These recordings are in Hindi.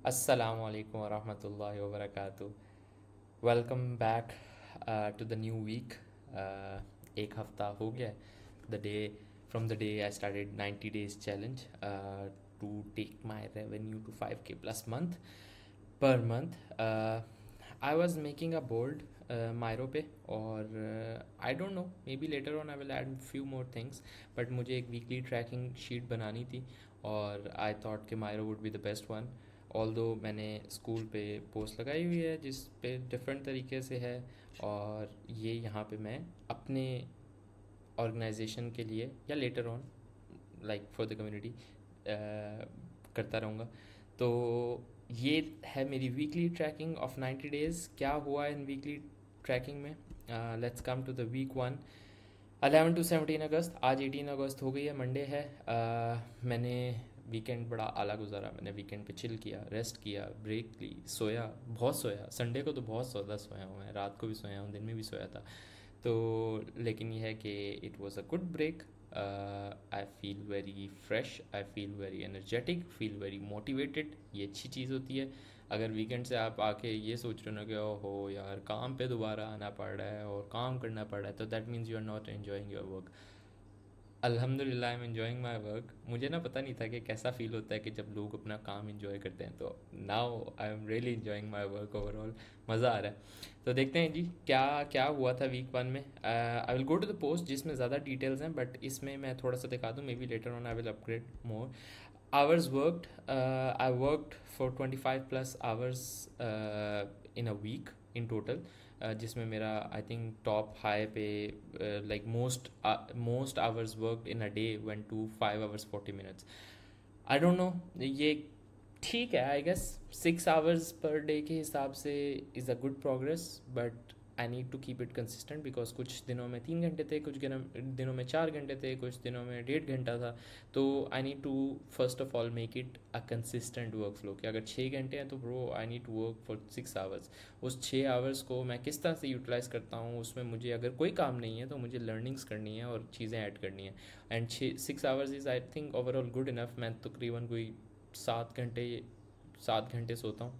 Assalamu alaikum wa rahmatullahi wa barakatuh. Welcome back to the new week. एक हफ्ता हो गया the day from the day I started 90 days challenge to take my revenue to 5k plus month per month. I was making a board Miro पे और I don't know, maybe later on I will add few more things, but मुझे एक weekly tracking sheet बनानी थी और I thought कि Miro would be the best one. Although मैंने स्कूल पे पोस्ट लगाई हुई है जिस पे डिफरेंट तरीके से है, और ये यहाँ पे मैं अपने ऑर्गेनाइजेशन के लिए या later on like for the community करता रहूँगा. तो ये है मेरी वीकली ट्रैकिंग ऑफ 90 डेज़. क्या हुआ इन वीकली ट्रैकिंग में? Let's come to the week 1. 11 to 17 अगस्त. आज 18 अगस्त हो गई है, मंडे है. मैंने वीकेंड बड़ा आला गुजारा. मैंने वीकेंड पे चिल किया, रेस्ट किया, ब्रेक ली, सोया, बहुत सोया. संडे को तो बहुत ज़्यादा सोया हूँ मैं, रात को भी सोया हूँ, दिन में भी सोया था. तो लेकिन ये है कि it was a good break. I feel very fresh, I feel very energetic, feel very motivated. ये अच्छी चीज़ होती है. अगर वीकेंड से आप आके ये सोच रहे हो ना कि ओहो यार काम पे दोबारा आना पड़ रहा है और काम करना पड़ रहा है, तो that means you are not enjoying your work. अल्हम्दुलिल्लाह I am enjoying my work. मुझे ना पता नहीं था कि कैसा फ़ील होता है कि जब लोग अपना काम इन्जॉय करते हैं. तो now I am really enjoying my work overall. मज़ा आ रहा है. तो देखते हैं जी क्या क्या हुआ था वीक 1 में. I will go to the post जिसमें ज़्यादा डिटेल्स हैं, बट इसमें मैं थोड़ा सा दिखा दूँ. May be later on I will upgrade more. Hours worked, I worked for 25 plus hours in a week in total, जिसमें मेरा आई थिंक टॉप हाई पे like most hours worked in a day went to 5 hours 40 minutes. I don't know, ये ठीक है आई गेस. 6 आवर्स पर डे के हिसाब से is a good progress, but I need to keep it consistent because कुछ दिनों में 3 घंटे थे, कुछ दिनों में 4 घंटे थे, कुछ दिनों में 1.5 घंटा था. तो I need to first of all make it a consistent work flow कि अगर 6 घंटे हैं तो bro I need to work for 6 hours. उस 6 आवर्स को मैं किस तरह से यूटिलाइज़ करता हूँ, उसमें मुझे अगर कोई काम नहीं है तो मुझे लर्निंग्स करनी है और चीज़ें ऐड करनी है. And 6 hours is I think overall good enough. मैं तकरीबन कोई 7 घंटे 7 घंटे सोता हूँ,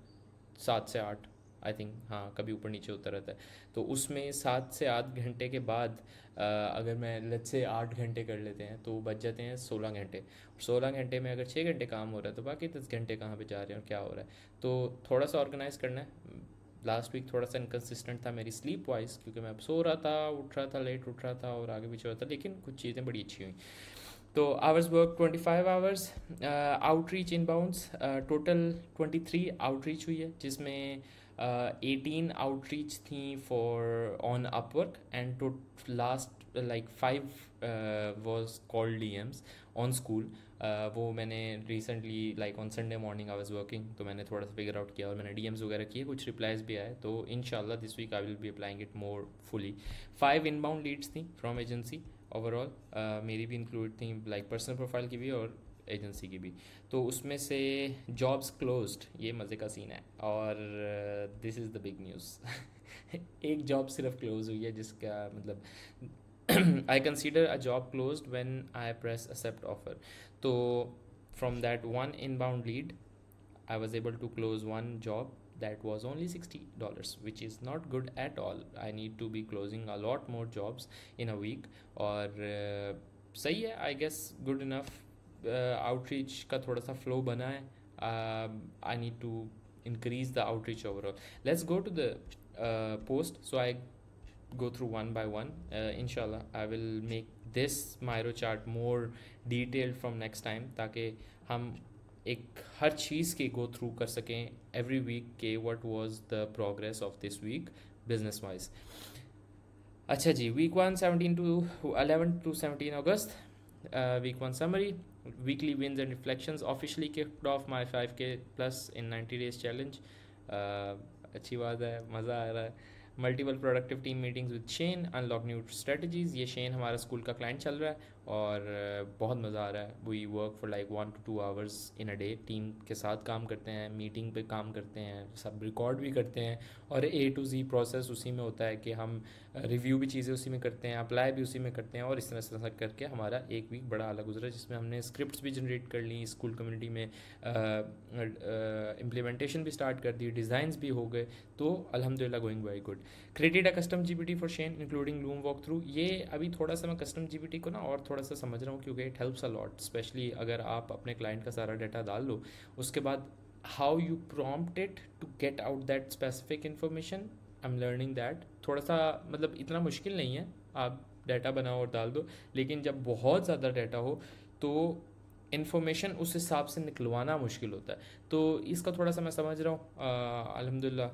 7 से 8 आई थिंक. हाँ, कभी ऊपर नीचे होता रहता है. तो उसमें 7 से 8 घंटे के बाद अगर मैं लेट्स से 8 घंटे कर लेते हैं तो बच जाते हैं 16 घंटे. 16 घंटे में अगर 6 घंटे काम हो रहा है तो बाकी 10 घंटे कहाँ पे जा रहे हैं और क्या हो रहा है. तो थोड़ा सा ऑर्गेनाइज करना है. लास्ट वीक थोड़ा सा इनकन्सिस्टेंट था मेरी स्लीप वाइज, क्योंकि मैं अब सो रहा था, उठ रहा था, लेट उठ रहा था और आगे पीछे हो रहा था, लेकिन कुछ चीज़ें बड़ी अच्छी हुई. तो hours work 25 hours. Outreach inbounds total 23 outreach हुई है, जिसमें 18 आउटरीच थी for on Upwork and to last like 5 was cold DMs on school. वो मैंने recently like on Sunday morning I was working, तो मैंने थोड़ा सा फिगर आउट किया और मैंने डीएम्स वगैरह किए, कुछ रिप्लाईज भी आए. तो इंशाल्लाह this week I will be applying it more fully. 5 inbound leads थी फ्रॉम एजेंसी ओवरऑल. मेरी भी इंक्लूड थी, लाइक पर्सनल प्रोफाइल की भी और एजेंसी की भी. तो उसमें से जॉब्स क्लोज्ड, ये मज़े का सीन है. और this is the big news. एक जॉब सिर्फ क्लोज हुई है, जिसका मतलब I consider a job closed when I press accept offer. So from that one inbound lead, I was able to close one job that was only $60, which is not good at all. I need to be closing a lot more jobs in a week. और सही है I guess, good enough. Outreach का थोड़ा सा फ्लो बना है. I need to increase the outreach overall. Let's go to the post. So I go through one by one. Inshallah I will make this Miro chart more detailed from next time, ताकि हम एक हर चीज़ के गो थ्रू कर सकें एवरी वीक के what was the progress of this week business wise. अच्छा जी, वीक 1 17 टू 11 टू 17 अगस्त. Week 1 summary. Weekly wins and reflections. Officially kicked off my 5k plus in 90 days challenge. अच्छी बात है, मज़ा आ रहा है. Multiple productive team meetings with Shane, unlock new strategies. ये शेन हमारा स्कूल का क्लाइंट चल रहा है और बहुत मज़ा आ रहा है. We work for like 1 to 2 hours in a day. Team के साथ काम करते हैं, मीटिंग पे काम करते हैं, सब रिकॉर्ड भी करते हैं, और A to Z प्रोसेस उसी में होता है कि हम रिव्यू भी चीज़ें उसी में करते हैं, अप्लाई भी उसी में करते हैं, और इस तरह से करके हमारा एक वीक बड़ा अलग गुजरा, जिसमें हमने स्क्रिप्ट्स भी जनरेट कर ली, स्कूल कम्युनिटी में इम्प्लीमेंटेशन भी स्टार्ट कर दी, डिज़ाइंस भी हो गए. तो अल्हम्दुलिल्लाह going very good. Created a custom GPT for Shane including loom walk through. ये अभी थोड़ा सा मैं कस्टम जीपीटी को ना और थोड़ा सा समझ रहा हूँ, क्योंकि it helps a lot, specially अगर आप अपने क्लाइंट का सारा डाटा डाल लो, उसके बाद how you prompt it to get out that specific information. I am learning that. थोड़ा सा मतलब इतना मुश्किल नहीं है, आप डाटा बनाओ और डाल दो, लेकिन जब बहुत ज़्यादा डाटा हो तो इन्फॉर्मेशन उस हिसाब से निकलवाना मुश्किल होता है. तो इसका थोड़ा सा मैं समझ रहा हूँ. अल्हम्दुलिल्लाह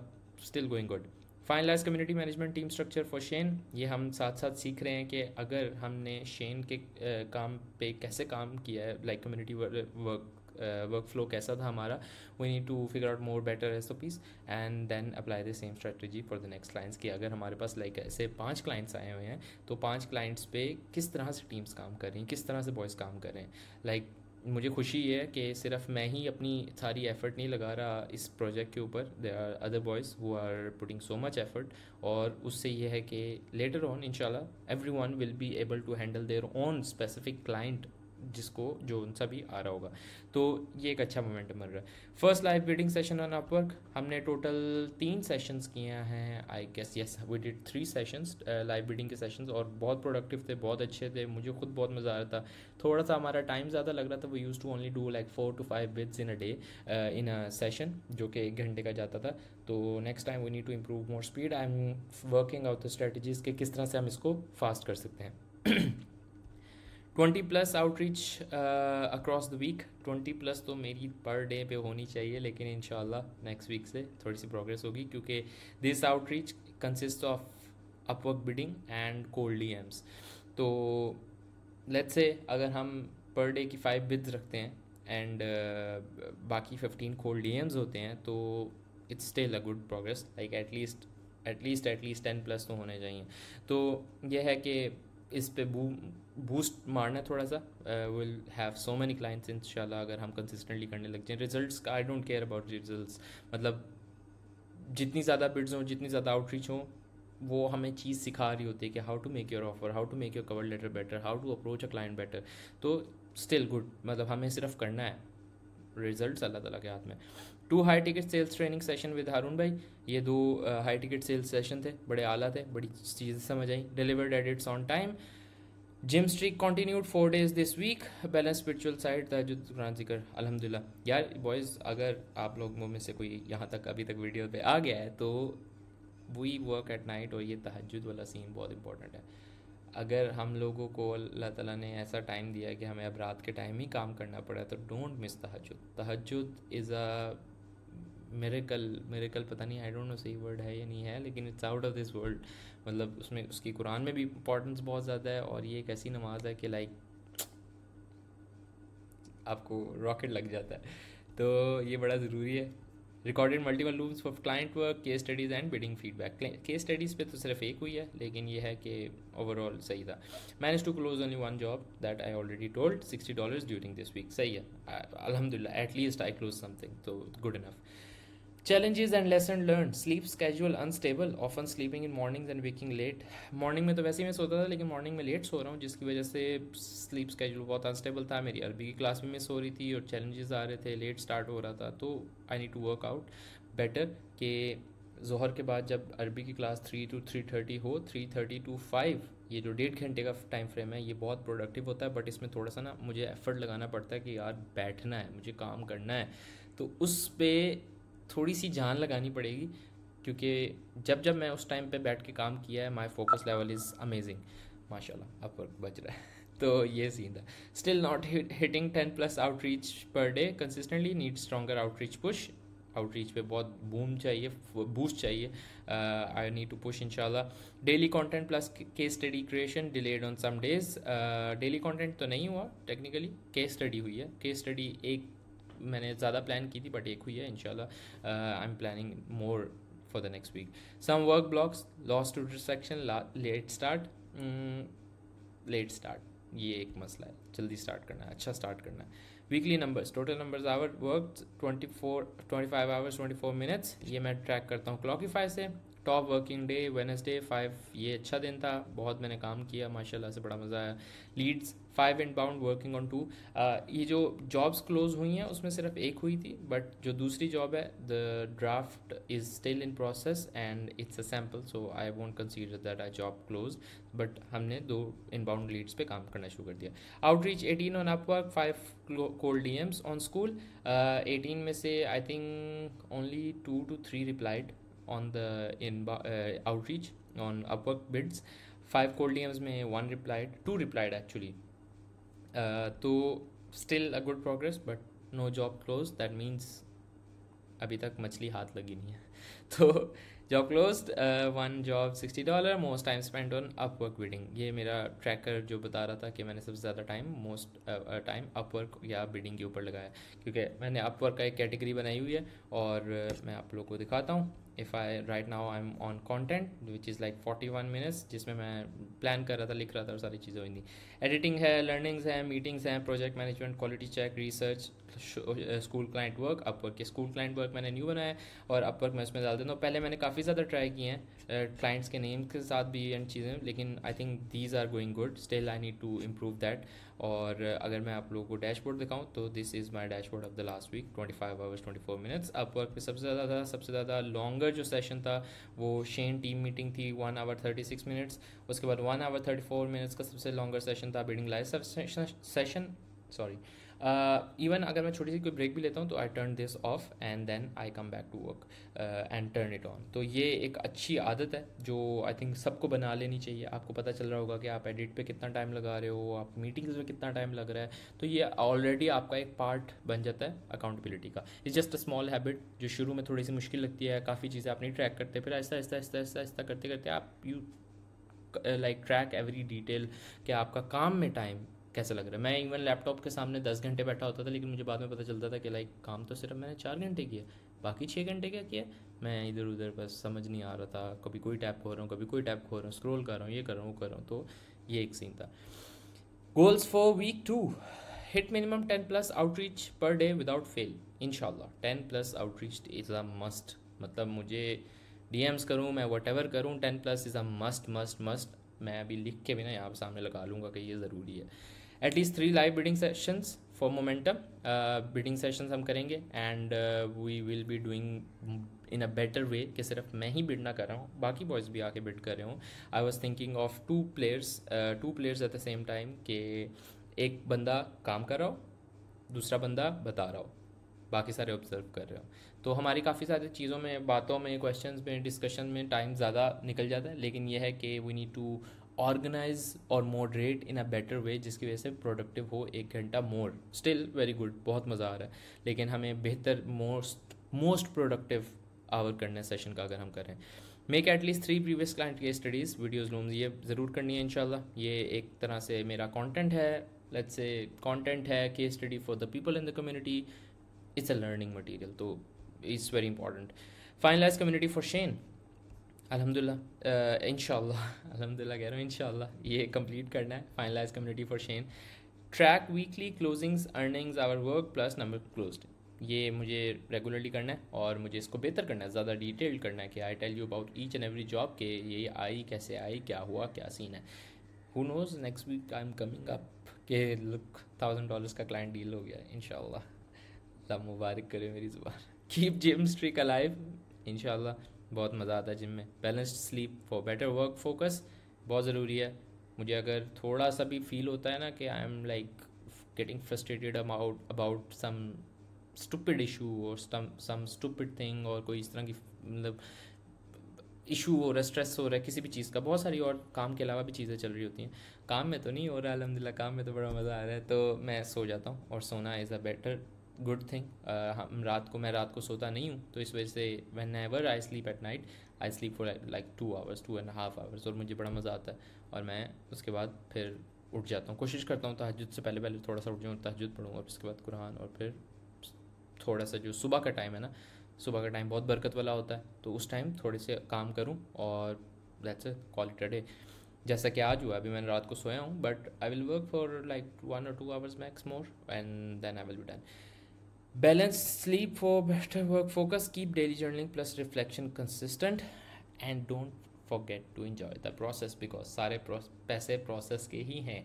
still going good. Finalise community management team structure for Shane. ये हम साथ साथ सीख रहे हैं कि अगर हमने शेन के काम पे कैसे काम किया है, लाइक कम्युनिटी वर्क फ्लो कैसा था हमारा, we need to figure out more better SOPs and then apply the same strategy for the next clients. कि अगर हमारे पास लाइक ऐसे 5 क्लाइंट्स आए हुए हैं, तो 5 क्लाइंट्स पे किस तरह से टीम्स काम कर रही हैं, किस तरह से बॉयज़ काम कर रहे हैं. लाइक मुझे खुशी है कि सिर्फ मैं ही अपनी सारी एफ़र्ट नहीं लगा रहा इस प्रोजेक्ट के ऊपर. There are other boys who are putting so much effort, और उससे ये है कि लेटर ऑन इंशाल्लाह everyone will be able to handle their own specific client, जिसको जो उनसा भी आ रहा होगा. तो ये एक अच्छा मोमेंटम मिल रहा है. First live bidding session on Upwork. हमने टोटल 3 सेशंस किए हैं, I guess. Yes, we did 3 sessions live bidding के सेशंस, और बहुत प्रोडक्टिव थे, बहुत अच्छे थे. मुझे खुद बहुत मज़ा आ रहा था. थोड़ा सा हमारा टाइम ज़्यादा लग रहा था. वो use to only do like 4 to 5 bids in a day in a session, जो कि 1 घंटे का जाता था. तो next time we need to improve more speed. I am working out the strategies के किस तरह से हम इसको फास्ट कर सकते हैं. 20+ आउटरीच अक्रॉस द वीक. 20+ तो मेरी पर डे पे होनी चाहिए, लेकिन इंशाल्लाह नेक्स्ट वीक से थोड़ी सी प्रोग्रेस होगी, क्योंकि this outreach consist of Upwork bidding and cold DMs. तो लेट्स से अगर हम पर डे की 5 बिड्स रखते हैं एंड बाकी 15 कोल्ड DMs होते हैं, तो it's still a good progress. Like at least 10+ तो होने चाहिए. तो यह है कि इस पे बूस्ट मारना थोड़ा सा. Will have so many clients इंशाल्लाह अगर हम कंसिस्टेंटली करने लग जाएं. रिजल्ट्स का I don't care about results. मतलब जितनी ज़्यादा बिड्स हों, जितनी ज़्यादा आउटरीच हों, वो हमें चीज़ सिखा रही होती है कि how to make your offer, how to make your cover letter better, how to approach a client better. तो स्टिल गुड. मतलब हमें सिर्फ करना है, रिजल्ट्स अल्लाह ताला के हाथ में. 2 high ticket sales training session with Haroon भाई. ये 2 हाई टिकट सेल्स सेशन थे, बड़े आला थे, बड़ी चीज़ें समझ आई. Delivered edits on time. Gym streak continued 4 days this week. Balance spiritual side तहज्जुद कुरान जिक्र. अल्हम्दुलिल्लाह. यार बॉयज़, अगर आप लोगों में से कोई यहाँ तक अभी तक वीडियो पे आ गया है, तो वी वर्क एट नाइट, और ये तहज्जुद वाला सीन बहुत इंपॉर्टेंट है. अगर हम लोगों को अल्लाह ताला ने ऐसा टाइम दिया है कि हमें अब रात के टाइम ही काम करना पड़ा, तो डोंट मिस तहज्जुद. तहज्जुद इज़ अ मेरेकल पता नहीं, आई डोंट नो सही वर्ड है या नहीं है, लेकिन it's out of this world. मतलब उसमें उसकी कुरान में भी इंपॉर्टेंस बहुत ज़्यादा है, और ये एक ऐसी नमाज है कि लाइक आपको रॉकेट लग जाता है. तो ये बड़ा ज़रूरी है. Recorded multiple looms for client work, case studies and bidding feedback. Case studies पे तो सिर्फ एक हुई है, लेकिन ये है कि ओवरऑल सही था. Manage to close only 1 job that I already told, $60 during this week. सही है, अल्हम्दुलिल्लाह. एटलीस्ट आई क्लोज समथिंग, तो good enough. Challenges and lesson learned. Sleep schedule unstable, often sleeping in mornings and waking late. Morning में तो वैसे ही मैं सोता था, लेकिन मॉर्निंग में लेट सो रहा हूँ, जिसकी वजह से स्लीप स्केजूल बहुत अनस्टेबल था. मेरी अरबी की क्लास भी मिस हो रही थी, और चैलेंजेस आ रहे थे, लेट स्टार्ट हो रहा था. तो I need to work out better कि ज़ोहर के बाद जब अरबी की क्लास 3 to 3:30 हो, 3:30 to 5, ये जो 1.5 घंटे का टाइम फ्रेम है, ये बहुत प्रोडक्टिव होता है. बट इसमें थोड़ा सा ना मुझे एफर्ट लगाना पड़ता है कि यार बैठना है, मुझे काम करना है. तो उस पर थोड़ी सी जान लगानी पड़ेगी, क्योंकि जब मैं उस टाइम पे बैठ के काम किया है, my focus level is amazing. माशाल्लाह अपवर्क बच रहा है. तो ये सीन था. स्टिल नॉट हिटिंग 10+ आउटरीच पर day consistently. Need stronger outreach push. Outreach पे बहुत बूम चाहिए, बूस्ट चाहिए. आई नीड टू पुश इंशाल्लाह. Daily content plus case study creation delayed on some days. Daily content तो नहीं हुआ टेक्निकली, केस स्टडी हुई है. केस स्टडी एक मैंने ज़्यादा प्लान की थी, बट एक हुई है इंशाल्लाह. I am planning more for the next week. Some work blocks, loss to distraction, late start. ये एक मसला है, जल्दी स्टार्ट करना है, अच्छा स्टार्ट करना है। Weekly numbers, total numbers hour work 25 hours 24 minutes, ये मैं ट्रैक करता हूँ क्लॉकिफाई से। टॉप वर्किंग डे वेनसडे 5, ये अच्छा दिन था, बहुत मैंने काम किया माशाल्लाह से, बड़ा मज़ा आया। Leads 5 inbound working on 2। ये जो जॉब्स क्लोज हुई हैं उसमें सिर्फ एक हुई थी, बट जो दूसरी जॉब है the draft is still in process and it's a sample, so I won't consider that I job close, but हमने 2 इनबाउंड लीड्स पे काम करना शुरू कर दिया। Outreach 18 on Upwork, 5 cold DMs on school. 18 में से I think only 2 to 3 replied on the outreach on Upwork bids. 5 cold DMs में 1 replied, 2 replied actually. तो still a good progress but no job closed, that means अभी तक मछली हाथ लगी नहीं है। तो job closed, 1 job $60, most time spend on Upwork bidding. ये मेरा ट्रैकर जो बता रहा था कि मैंने सबसे ज़्यादा टाइम मोस्ट टाइम अपवर्क या बिडिंग के ऊपर लगाया, क्योंकि मैंने अपवर्क का एक कैटेगरी बनाई हुई है और मैं आप लोगों को दिखाता हूँ। If I right now I am on content which is like 41 minutes, जिसमें मैं प्लान कर रहा था, लिख रहा था और सारी चीज़ें हुई थी। एडिटिंग है, लर्निंग्स हैं, मीटिंग्स हैं, project management, quality check, research, school client work. Upwork के स्कूल क्लाइंट वर्क मैंने न्यू बनाया और अपवर्क मैं उसमें डाल देता हूँ। पहले मैंने काफ़ी ज़्यादा ट्राई किए हैं क्लाइंट्स के नेम के साथ भी एंड चीज़ें, लेकिन I think these are going good, still I need to improve that. और अगर मैं आप लोगों को डैशबोर्ड दिखाऊं तो this is my dashboard of the last week, 25 hours 24 minutes। Upwork पे सबसे ज़्यादा था, सबसे ज़्यादा लॉन्गर जो सेशन था वो शेन टीम मीटिंग थी, 1 hour 36 minutes। उसके बाद 1 hour 34 minutes का सबसे लॉन्गर सेशन था bidding live session, sorry. Even अगर मैं छोटी सी कोई ब्रेक भी लेता हूँ तो I turn this off and then I come back to work and turn it on. तो ये एक अच्छी आदत है जो आई थिंक सबको बना लेनी चाहिए। आपको पता चल रहा होगा कि आप एडिट पे कितना टाइम लगा रहे हो, आप मीटिंग्स में कितना टाइम लग रहा है, तो ये ऑलरेडी आपका एक पार्ट बन जाता है अकाउंटेबिलिटी का। It's just a small habit जो शुरू में थोड़ी सी मुश्किल लगती है, काफ़ी चीज़ें आप नहीं ट्रैक करते, फिर आहिस्ता आहिस्ता आहिस्ता आहिस्ता आहिस्ता करते करते आप you like track every detail कि आपका काम में टाइम कैसा लग रहा है। मैं इवन लैपटॉप के सामने 10 घंटे बैठा होता था, लेकिन मुझे बाद में पता चलता था कि लाइक काम तो सिर्फ मैंने 4 घंटे किया, बाकी 6 घंटे क्या किया, मैं इधर उधर बस समझ नहीं आ रहा था, कभी कोई टैब खोल रहा हूँ, कभी कोई टैब खोल रहा हूँ, स्क्रॉल कर रहा हूँ, ये कर रहा हूँ, वो कर रहा हूँ। तो ये एक सीन था। Goals for week 2, hit minimum 10+ outreach पर डे विदाउट फेल। इंशाल्लाह 10+ आउटरीच इज़ अ मस्ट, मतलब मुझे डीएम्स करूँ मैं वट एवर करूँ, 10+ is a must must must. मैं अभी लिख के भी ना यहाँ सामने लगा लूँगा कि ये ज़रूरी है। At least 3 live bidding sessions for momentum, bidding sessions हम करेंगे and we will be doing in a better way कि सिर्फ मैं ही बिड ना कर रहा हूँ, बाकी बॉयज़ भी आके बिड कर रहे हूँ। I was thinking of 2 players at the same time, कि एक बंदा काम कर रहा हो, दूसरा बंदा बता रहा हो, बाकी सारे ऑब्जर्व कर रहे हो। तो हमारी काफ़ी सारी चीज़ों में, बातों में, क्वेश्चंस में, डिस्कशन में टाइम ज़्यादा निकल जाता है, लेकिन यह है कि वी नीड टू ऑर्गेनाइज और मॉडरेट इन अ बेटर वे, जिसकी वजह से प्रोडक्टिव हो 1 घंटा मोर। स्टिल वेरी गुड, बहुत मज़ा आ रहा है, लेकिन हमें बेहतर मोस्ट प्रोडक्टिव आवर करने सेशन का अगर हम करें। Make at least 3 previous client case studies videos looms, ये ज़रूर करनी है इंशाल्लाह। ये एक तरह से मेरा कंटेंट है, लेट्स से कंटेंट है, case study for the people in the community, it's a learning material, so it's very important. Finalize community for Shane, अल्हम्दुलिल्लाह, इंशाल्लाह अल्हम्दुलिल्लाह कह रहा हूँ, इंशाल्लाह ये कंप्लीट करना है। Finalise community for Shane, track weekly closings, earnings, hour work plus number closed, ये मुझे रेगुलरली करना है और मुझे इसको बेहतर करना है, ज़्यादा डिटेल्ड करना है कि I tell you about each and every job के ये आई, कैसे आई, क्या हुआ, क्या सीन है। Who knows, next week I am coming up के लुक $1000 का क्लाइंट डील हो गया है इंशाल्लाह, अल्लाह मुबारक करे मेरी ज़ुबान। कीप जिम स्ट्रीक अलाइव, इंशाल्लाह बहुत मज़ा आता है जिम में। Balanced sleep for better work focus, बहुत ज़रूरी है। मुझे अगर थोड़ा सा भी फील होता है ना कि I am like getting frustrated about some stupid issue और सम स्टूपिड थिंग, और कोई इस तरह की मतलब इशू हो रहा है, स्ट्रेस हो रहा है किसी भी चीज़ का, बहुत सारी और काम के अलावा भी चीज़ें चल रही होती हैं, काम में तो नहीं हो रहा है अल्हम्दुलिल्लाह, काम में तो बड़ा मज़ा आ रहा है, तो मैं सो जाता हूँ। और सोना is a better good thing. मैं रात को सोता नहीं हूँ, तो इस वजह से when ever I sleep at night, I sleep for like 2 hours 2.5 hours, और मुझे बड़ा मज़ा आता है। और मैं उसके बाद फिर उठ जाता हूँ, कोशिश करता हूँ तहज्जुद से पहले पहले थोड़ा सा उठ जाऊँ, तहज्जुद पढ़ूँ और उसके बाद कुरान, और फिर थोड़ा सा जो सुबह का टाइम है ना, सुबह का टाइम बहुत बरकत वाला होता है, तो उस टाइम थोड़े से काम करूँ और that's it, call it a day. जैसा कि आज हुआ, अभी मैंने रात को सोया हूँ, but I will work for like 1 or 2 hours max more and then I will be done. Balance sleep for better work focus. Keep daily journaling plus reflection consistent. And don't forget to enjoy the process because सारे पैसे प्रोसेस के ही हैं.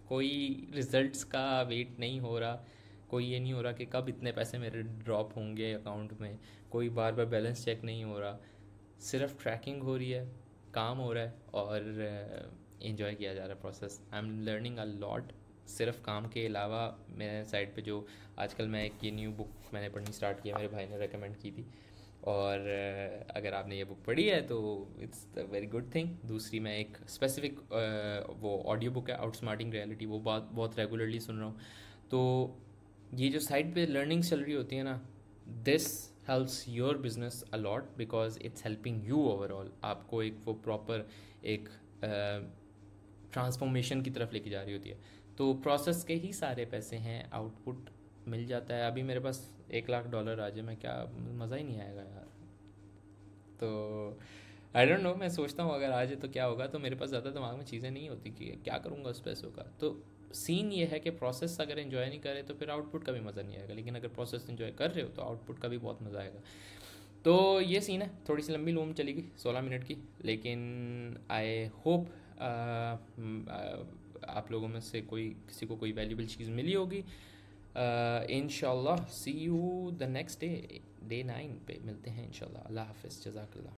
कोई रिजल्ट्स का वेट नहीं हो रहा. कोई ये नहीं हो रहा कि कब इतने पैसे मेरे ड्रॉप होंगे अकाउंट में. कोई बार बार बैलेंस चेक नहीं हो रहा. सिर्फ ट्रैकिंग हो रही है, काम हो रहा है और इन्जॉय किया जा रहा है process. I am learning a lot. सिर्फ काम के अलावा मेरे साइड पे जो आजकल मैं एक ये न्यू बुक मैंने पढ़नी स्टार्ट किया, मेरे भाई ने रेकमेंड की थी. और अगर आपने ये बुक पढ़ी है तो it's the very good thing. दूसरी मैं एक स्पेसिफिक वो ऑडियो बुक है आउटस्मार्टिंग रियलिटी, वो बहुत बहुत रेगुलरली सुन रहा हूँ. तो ये जो साइड पे लर्निंग चल रही होती है ना, this helps your business a lot because it's helping you overall. आपको एक वो प्रॉपर एक ट्रांसफॉर्मेशन की तरफ लेके जा रही होती है. तो प्रोसेस के ही सारे पैसे हैं, आउटपुट मिल जाता है. अभी मेरे पास $1,00,000 आ जाए, मैं क्या, मज़ा ही नहीं आएगा यार. तो आई डोंट नो, मैं सोचता हूँ अगर आ जाए तो क्या होगा. तो मेरे पास ज़्यादा दिमाग में चीज़ें नहीं होती कि क्या करूँगा उस पैसों का. तो सीन ये है कि प्रोसेस अगर एंजॉय नहीं करे तो फिर आउटपुट का भी मज़ा नहीं आएगा, लेकिन अगर प्रोसेस एंजॉय कर रहे हो तो आउटपुट का भी बहुत मज़ा आएगा. तो ये सीन है. थोड़ी सी लंबी लूम चली गई 16 मिनट की, लेकिन आई होप आप लोगों में से कोई किसी को कोई वैल्यूबल चीज़ मिली होगी. इंशाल्लाह see you the next day, day 9 पे मिलते हैं इंशाल्लाह. अल्लाह हाफिज़, जज़ाकल्लाह.